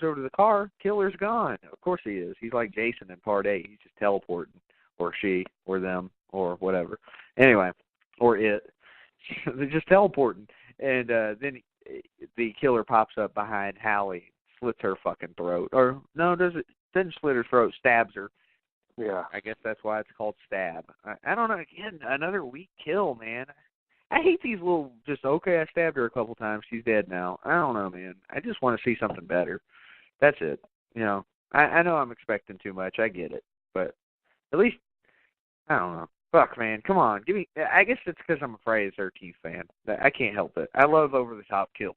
over to the car, killer's gone. Of course he is. He's like Jason in Part 8. He's just teleporting, or she, or them, or whatever. Anyway, or it. They're just teleporting. And then the killer pops up behind Hallie, slits her fucking throat. Or, no, doesn't slit her throat, stabs her. Yeah. I guess that's why it's called Stab. I don't know. Again, another weak kill, man. I hate these little, just, okay, I stabbed her a couple times. She's dead now. I don't know, man. I just want to see something better. That's it. You know, I know I'm expecting too much. I get it. But at least, I don't know. Fuck, man. Come on. Give me. I guess it's because I'm a Friday the 13th fan. I can't help it. I love over-the-top kills.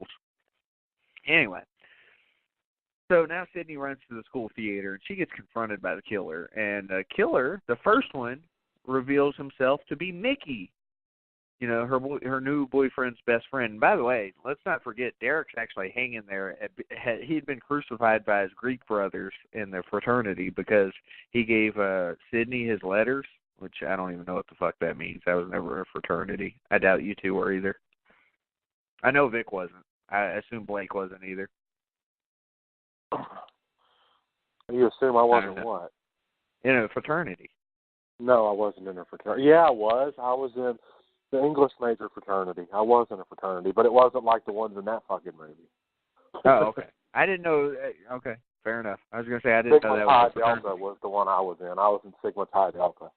Anyway. So now Sydney runs to the school theater, and she gets confronted by the killer. And the killer, the first one, reveals himself to be Mickey. You know, her new boyfriend's best friend. And by the way, let's not forget, Derek's actually hanging there. He'd been crucified by his Greek brothers in their fraternity because he gave Sydney his letters, which I don't even know what the fuck that means. That was never a fraternity. I doubt you two were either. I know Vic wasn't. I assume Blake wasn't either. You assume I wasn't what? In a fraternity. No, I wasn't in a fraternity. Yeah, I was. I was in the English major fraternity. I was in a fraternity, but it wasn't like the ones in that fucking movie. Oh, okay. I didn't know. Okay, fair enough. I was going to say I didn't know that was Sigma Pi Delta was the one I was in. I was in Sigma Pi Delta.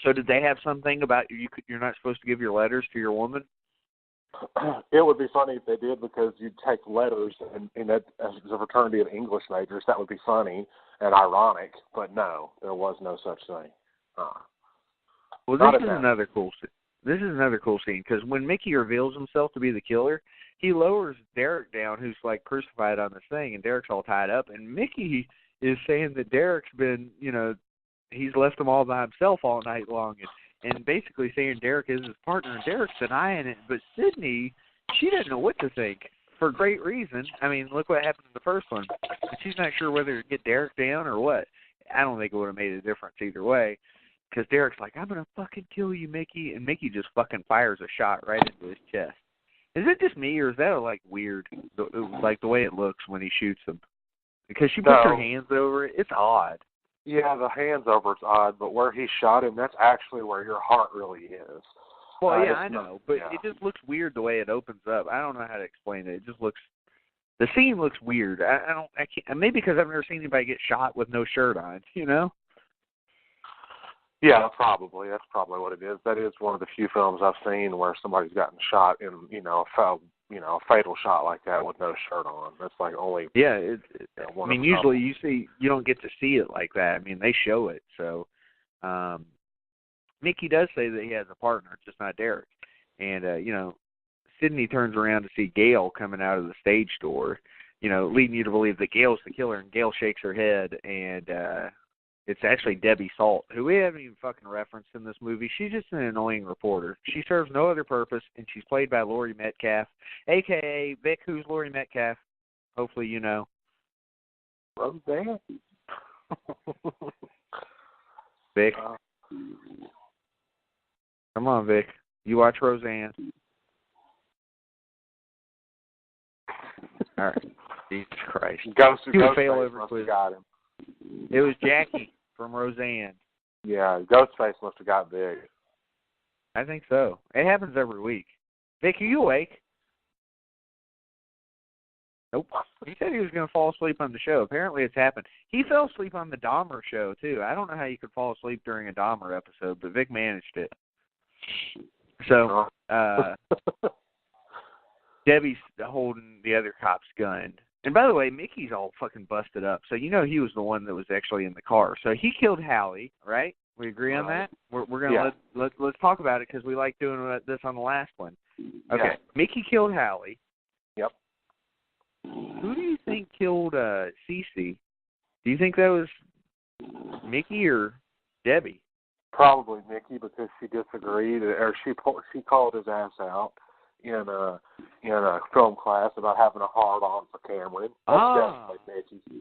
So did they have something about you're not supposed to give your letters to your woman? It would be funny if they did, because you'd take letters, and that, as a fraternity of English majors, that would be funny and ironic, but no, there was no such thing. Well, this is another cool scene, because when Mickey reveals himself to be the killer, he lowers Derek down, who's like crucified on this thing, and Derek's all tied up, and Mickey is saying that Derek's been, you know, he's left them all by himself all night long, and basically saying Derek is his partner, and Derek's denying it. But Sydney, she doesn't know what to think, for great reason. I mean, look what happened in the first one. She's not sure whether to get Derek down or what. I don't think it would have made a difference either way, because Derek's like, I'm going to fucking kill you, Mickey, and Mickey just fucking fires a shot right into his chest. Is it just me, or is that, like, weird, like the way it looks when he shoots him? Because she puts her hands over it. It's odd. Yeah, the hands over it's odd, but where he shot him, that's actually where your heart really is. Well, yeah, I know, but it just looks weird the way it opens up. I don't know how to explain it. It just looks, the scene looks weird. I can't, maybe because I've never seen anybody get shot with no shirt on, you know? Yeah, probably. That's probably what it is. That is one of the few films I've seen where somebody's gotten shot in, a fatal shot like that with no shirt on. That's like only. Yeah, I mean, usually you don't get to see it like that. I mean, they show it. So, Mickey does say that he has a partner, it's just not Derek. And Sydney turns around to see Gail coming out of the stage door, leading you to believe that Gail's the killer. And Gail shakes her head, and it's actually Debbie Salt, who we haven't even fucking referenced in this movie. She's just an annoying reporter. She serves no other purpose, and she's played by Laurie Metcalf, a.k.a. Vic. Who's Laurie Metcalf? Hopefully you know. Roseanne. Vic. Come on, Vic. You watch Roseanne. All right. Jesus Christ. Ghost fail over quiz. Got him. It was Jackie from Roseanne. Yeah, Ghostface must have got big. I think so. It happens every week. Vic, are you awake? Nope. He said he was going to fall asleep on the show. Apparently it's happened. He fell asleep on the Dahmer show, too. I don't know how you could fall asleep during a Dahmer episode, but Vic managed it. So, Debbie's holding the other cop's gun. And by the way, Mickey's all fucking busted up. So he was the one that was actually in the car. So he killed Hallie, right? We agree on that? We're going to let's talk about it, because we like doing this on the last one. Okay. Yeah. Mickey killed Hallie. Yep. Who do you think killed Cece? Do you think that was Mickey or Debbie? Probably Mickey, because she disagreed, or she called his ass out in a film class about having a hard-on for Cameron.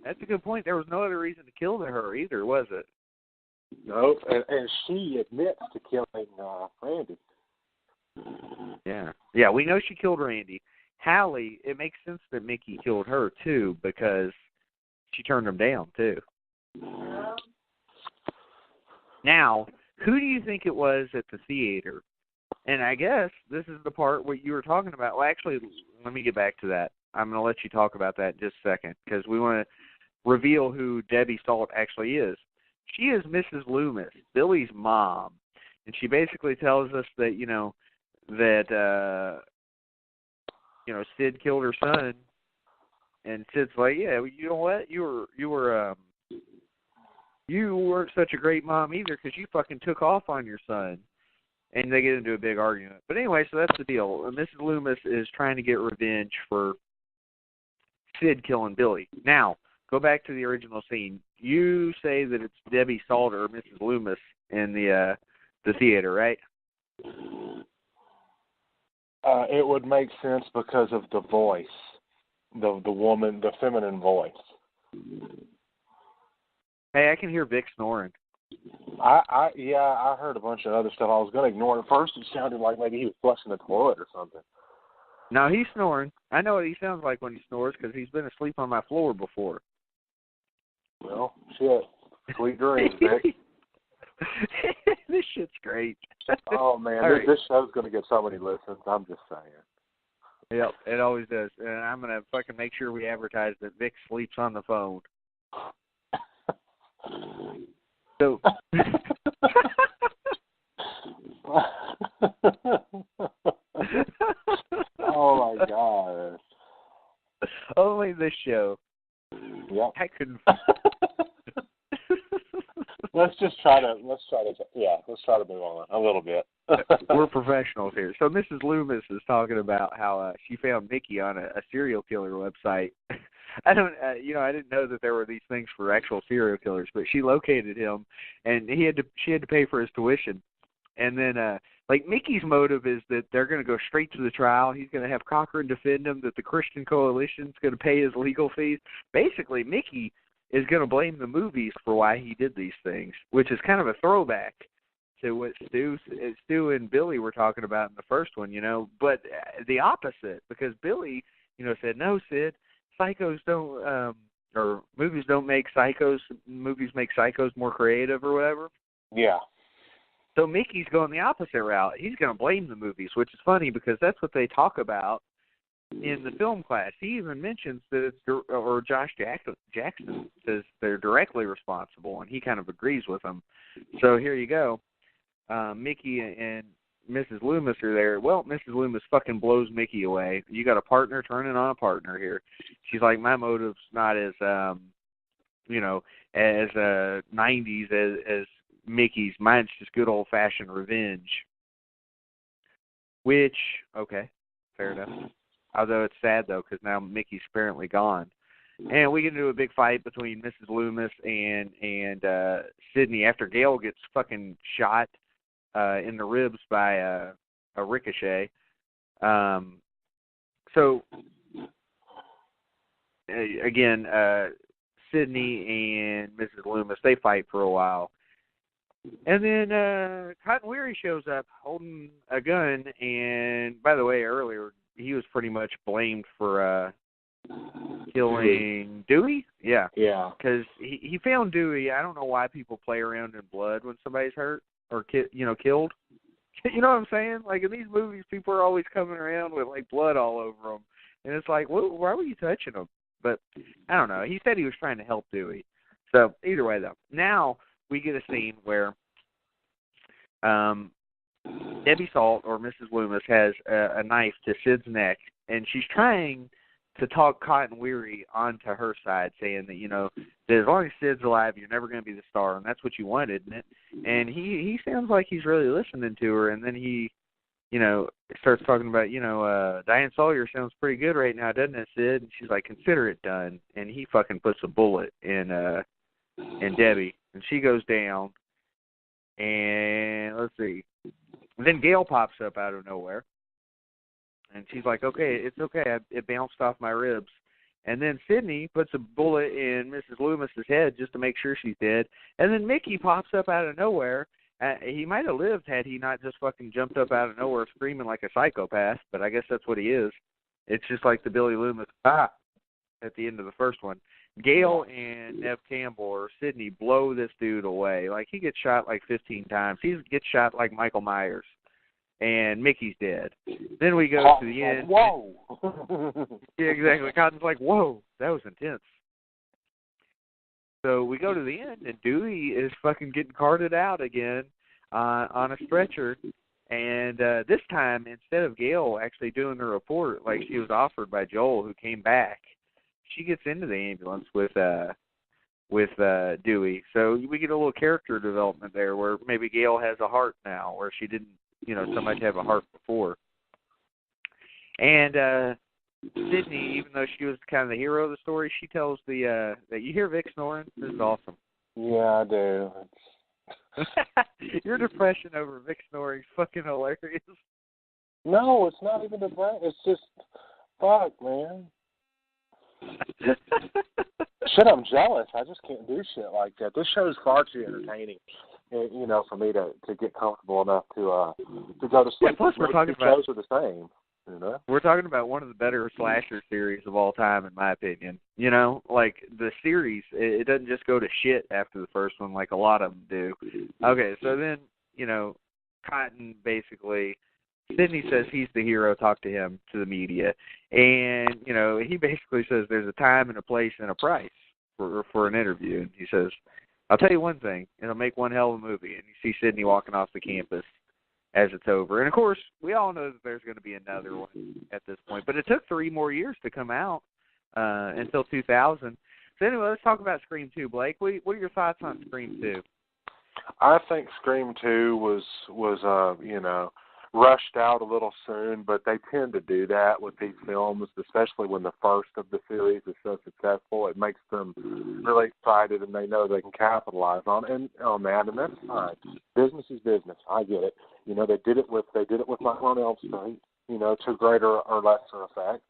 That's a good point. There was no other reason to kill her either, was it? No, and she admits to killing Randy. Yeah, we know she killed Randy. Hallie, it makes sense that Mickey killed her, too, because she turned him down, too. Now, who do you think it was at the theater? And I guess this is the part what you were talking about. Well, actually, let me get back to that. I'm going to let you talk about that in just a second, because we want to reveal who Debbie Salt actually is. She is Mrs. Loomis, Billy's mom. And she basically tells us that, Sid killed her son. And Sid's like, yeah, you know what? You weren't such a great mom either, because you fucking took off on your son. And they get into a big argument. But anyway, so that's the deal. Mrs. Loomis is trying to get revenge for Sid killing Billy. Now, go back to the original scene. You say that it's Debbie Salter or Mrs. Loomis in the theater, right? It would make sense because of the voice, the woman, the feminine voice. Hey, I can hear Vic snoring. I heard a bunch of other stuff. I was going to ignore it. At first, it sounded like maybe he was flushing the toilet or something. No, he's snoring. I know what he sounds like when he snores because he's been asleep on my floor before. Well, shit. Sweet dreams, Vic. This shit's great. Oh, man. This show's going to get so many listens. I'm just saying. Yep, it always does. And I'm going to fucking make sure we advertise that Vic sleeps on the phone. So, oh my God! Only this show. Yep. I couldn't. Let's try to move on a little bit. We're professionals here. So Mrs. Loomis is talking about how she found Mickey on a serial killer website. I didn't know that there were these things for actual serial killers, but she located him, and she had to pay for his tuition. And then, Mickey's motive is that they're going to go straight to the trial. He's going to have Cochran defend him, that the Christian Coalition's going to pay his legal fees. Basically, Mickey is going to blame the movies for why he did these things, which is kind of a throwback to what Stu and Billy were talking about in the first one, but the opposite, because Billy, said, no, Sid, psychos don't, or movies don't make psychos, movies make psychos more creative or whatever. Yeah. So Mickey's going the opposite route. He's going to blame the movies, which is funny because that's what they talk about in the film class. He even mentions that Josh Jackson says they're directly responsible, and he kind of agrees with them. So here you go. Mickey and Mrs. Loomis are there. Well, Mrs. Loomis fucking blows Mickey away. You got a partner turning on a partner here. She's like, my motive's not as, as 90s as Mickey's. Mine's just good old-fashioned revenge. Which, okay, fair enough. Although it's sad, though, because now Mickey's apparently gone. And we get into a big fight between Mrs. Loomis and Sydney after Gail gets fucking shot in the ribs by a ricochet. So, again, Sydney and Mrs. Loomis, they fight for a while. And then Cotton Weary shows up holding a gun. And, by the way, earlier, he was pretty much blamed for killing Dewey? Yeah. Yeah. Because he found Dewey. I don't know why people play around in blood when somebody's hurt or killed. You know what I'm saying? Like, in these movies, people are always coming around with, blood all over them. And it's like, why were you touching them? But, I don't know. He said he was trying to help Dewey. So, either way, though. Now, we get a scene where Debbie Salt, or Mrs. Loomis, has a knife to Sid's neck, and she's trying to talk Cotton Weary onto her side, saying that, that as long as Sid's alive, you're never going to be the star, and that's what you wanted, isn't it? And he sounds like he's really listening to her, and then he, starts talking about, Diane Sawyer sounds pretty good right now, doesn't it, Sid? And she's like, consider it done. And he fucking puts a bullet in Debbie, and she goes down, and let's see. Then Gail pops up out of nowhere, and she's like, okay, it's okay. It bounced off my ribs. And then Sydney puts a bullet in Mrs. Loomis's head just to make sure she's dead. And then Mickey pops up out of nowhere. He might have lived had he not just fucking jumped up out of nowhere screaming like a psychopath, but I guess that's what he is. It's just like the Billy Loomis at the end of the first one. Gale and Nev Campbell or Sidney blow this dude away. Like, he gets shot like 15 times. He gets shot like Michael Myers. And Mickey's dead. Then we go to the end. Whoa! Yeah, exactly. Cotton's like, whoa, that was intense. So we go to the end, and Dewey is fucking getting carted out again on a stretcher. And this time, instead of Gale actually doing the report like she was offered by Joel, who came back, she gets into the ambulance with Dewey. So we get a little character development there where maybe Gale has a heart now, where she didn't, so much have a heart before. And Sydney, even though she was kind of the hero of the story, she tells that you hear Vic snoring? This is awesome. Yeah, I do. Your depression over Vic snoring is fucking hilarious. No, it's not even depression. It's just, fuck, man. Shit, I'm jealous. I just can't do shit like that. This show is far too entertaining, for me to get comfortable enough to go to sleep. Yeah, plus we're talking about shows are the same. We're talking about one of the better slasher series of all time, in my opinion. Like the series, it doesn't just go to shit after the first one like a lot of them do. Okay, so then Cotton basically. Sidney says he's the hero, talk to him, to the media. And, he basically says there's a time and a place and a price for an interview. And he says, I'll tell you one thing, it'll make one hell of a movie. And you see Sidney walking off the campus as it's over. And, of course, we all know that there's going to be another one at this point. But it took 3 more years to come out until 2000. So, anyway, let's talk about Scream 2. Blake, what are your thoughts on Scream 2? I think Scream 2 was rushed out a little soon, but they tend to do that with these films, especially when the first of the series is so successful. It makes them really excited, and they know they can capitalize on that, and that's fine. Business is business. I get it. They did it with Nightmare on Elm Street, to greater or lesser effect.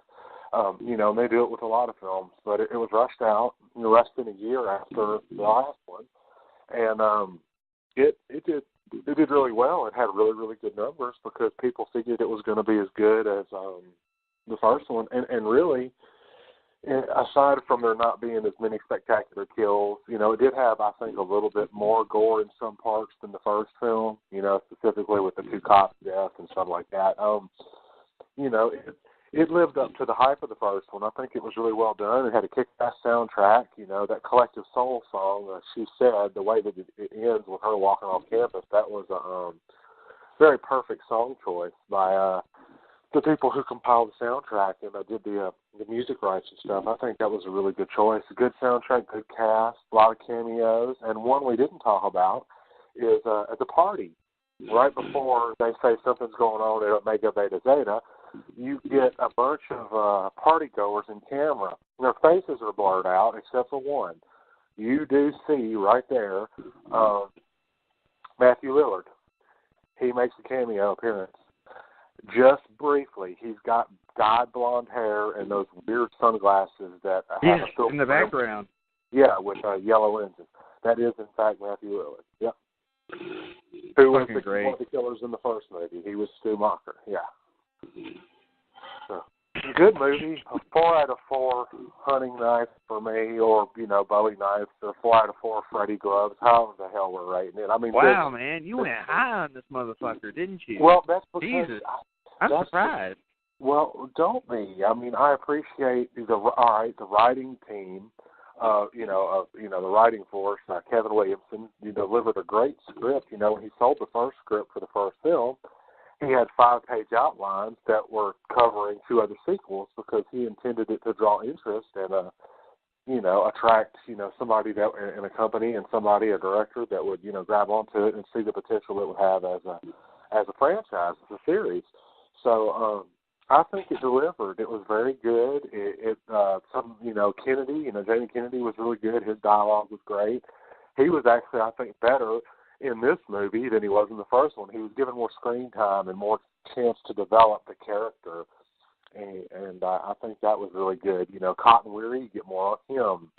And they do it with a lot of films, but it was rushed out, less than a year after the last one, and it did really well. It had really, really good numbers because people figured it was going to be as good as the first one. And really, aside from there not being as many spectacular kills, it did have, I think, a little bit more gore in some parts than the first film, specifically with the 2 cops' deaths and stuff like that. It lived up to the hype of the first one. I think it was really well done. It had a kick-ass soundtrack, that Collective Soul song, She Said, the way that it ends with her walking off campus, that was a very perfect song choice by the people who compiled the soundtrack and did the music rights and stuff. I think that was a really good choice. A good soundtrack, good cast, a lot of cameos, and one we didn't talk about is at the party. Right before they say something's going on at Omega Beta Zeta, you get a bunch of party-goers in camera. Their faces are blurred out except for one. You do see right there Matthew Lillard. He makes a cameo appearance. Just briefly, he's got dyed blonde hair and those weird sunglasses that have a filter in the background. Yeah, with yellow lenses. That is, in fact, Matthew Lillard. Yep. Who was one of the killers in the first movie. He was Stu Macher. Yeah. So, good movie. A 4 out of 4 hunting knife for me, or Bowie knives, or 4 out of 4 Freddy gloves. However the hell we're rating it. I mean, wow, man, you went high on this motherfucker, didn't you? Well, that's because Jesus, I'm surprised. Well, don't be. I mean, I appreciate the writing team. The writing force, Kevin Williamson, delivered a great script. When he sold the first script for the first film, he had 5-page outlines that were covering 2 other sequels because he intended it to draw interest and, attract, somebody that in a company and somebody, a director that would, grab onto it and see the potential it would have as a franchise, as a series. So, I think it delivered. It was very good. Kennedy, Jamie Kennedy was really good. His dialogue was great. He was actually, I think, better in this movie than he was in the first one. He was given more screen time and more chance to develop the character, and I think that was really good. Cotton Weary, you get more on him.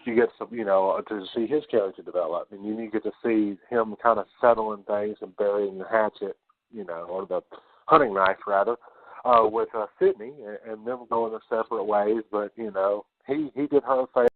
You get some, to see his character develop, and you get to see him kind of settling things and burying the hatchet, or the hunting knife, rather. with Sydney and them going their separate ways. But he did her a favor